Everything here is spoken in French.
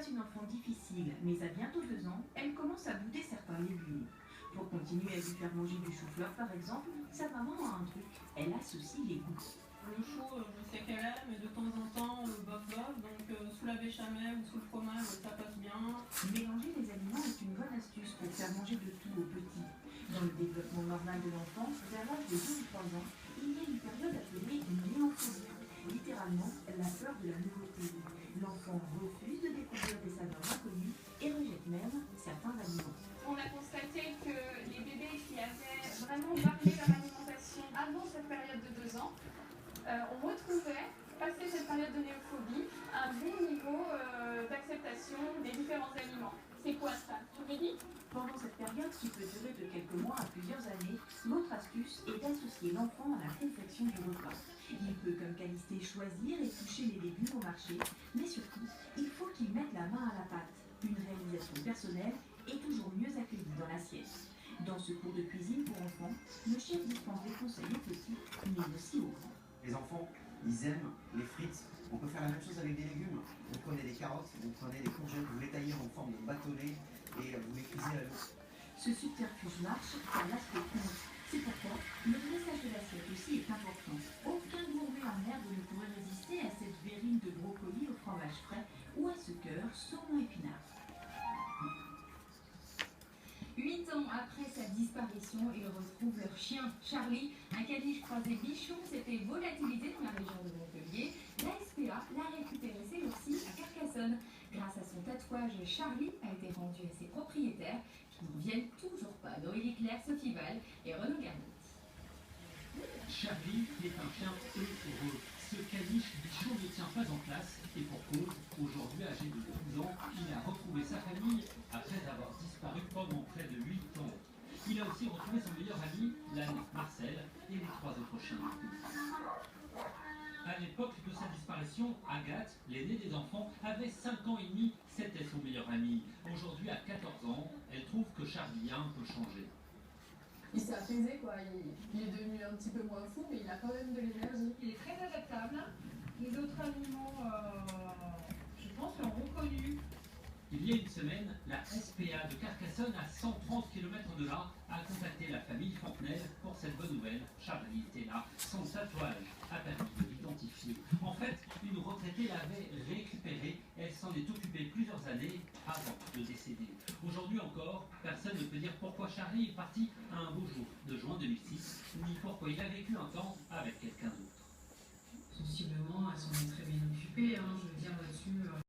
pas une enfant difficile, mais à bientôt 2 ans, elle commence à bouder certains légumes. Pour continuer à lui faire manger du chou-fleur par exemple, sa maman a un truc, elle associe les goûts. Le chou, je sais qu'elle aime, mais de temps en temps, bof bof, donc sous la béchamel ou sous le fromage, ça passe bien. Mélanger les aliments est une bonne astuce pour faire manger de tout aux petits. Dans le développement normal de l'enfant, vers l'âge de 2 ou 3 ans, il y a une période appelée une néophobie, littéralement la peur de la nouveauté. L'enfant refuse de découvrir des saveurs inconnues et rejette même certains aliments. On a constaté que les bébés qui avaient vraiment varié leur alimentation avant cette période de 2 ans, on retrouvait, passé cette période de néophobie, un bon niveau d'acceptation des différents aliments. C'est quoi ça, tu me dis? Pendant cette période, qui peut durer de quelques mois à plusieurs années, l'autre astuce est d'associer l'enfant à la confection du repas. Il peut, comme qualité, choisir et toucher les légumes au marché, mais surtout, il faut qu'il mette la main à la pâte. Une réalisation personnelle est toujours mieux accueillie dans l'assiette. Dans ce cours de cuisine pour enfants, le chef dispense des conseils aux petits, mais aussi aux grands. Les enfants, ils aiment les frites. On peut faire la même chose avec des légumes. Vous prenez des carottes, vous prenez des courgettes, vous les taillez en forme de bâtonnet et vous les cuisez à l'eau. Ce subterfuge marche car l'aspect compte. C'est pourquoi le dressage de l'assiette aussi est important. Aucun gourmet en herbe ne pourrait résister à cette verrine de brocoli au fromage frais ou à ce cœur saumon épinard. 8 ans après sa disparition, ils retrouvent leur chien, Charlie. Un caniche croisé bichon s'était volatilisé dans la région de Montpellier. La SPA l'a récupéré ces jours-ci à Carcassonne. Grâce à son tatouage, Charlie a été rendu à ses propriétaires qui n'en viennent toujours pas. Noélie Claire, Sophie Val et Renaud Garnot. Charlie est un chien heureux. Ce caniche bichon ne tient pas en place et pour cause, aujourd'hui âgé de 12 ans, il a retrouvé sa famille après avoir disparu pendant près de 8 ans. Il a aussi retrouvé son meilleur ami, l'âne Marcel, et les 3 autres chiens. À l'époque de sa disparition, Agathe, l'aînée des enfants, avait 5 ans et demi, c'était son meilleur ami. Aujourd'hui, à 14 ans, elle trouve que Charlie a un peu changé. Il s'est apaisé quoi, il est devenu un petit peu moins fou, mais il a quand même de l'énergie. Il est très adaptable. Les autres animaux, je pense, l'ont reconnu. Il y a une semaine, la SPA de Carcassonne, à 130 km de là, a contacté la famille Fontenelle pour cette bonne nouvelle. Charlie était là. Son tatouage a permis de l'identifier. En fait, une retraitée l'avait récupéré. Elle s'en est occupée plusieurs années avant de décéder. Aujourd'hui encore, personne ne peut dire pourquoi Charlie est parti à un beau jour de juin 2006, ni pourquoi il a vécu un temps avec quelqu'un d'autre. Sensiblement, elles s'en est très bien occupées, je veux dire là-dessus.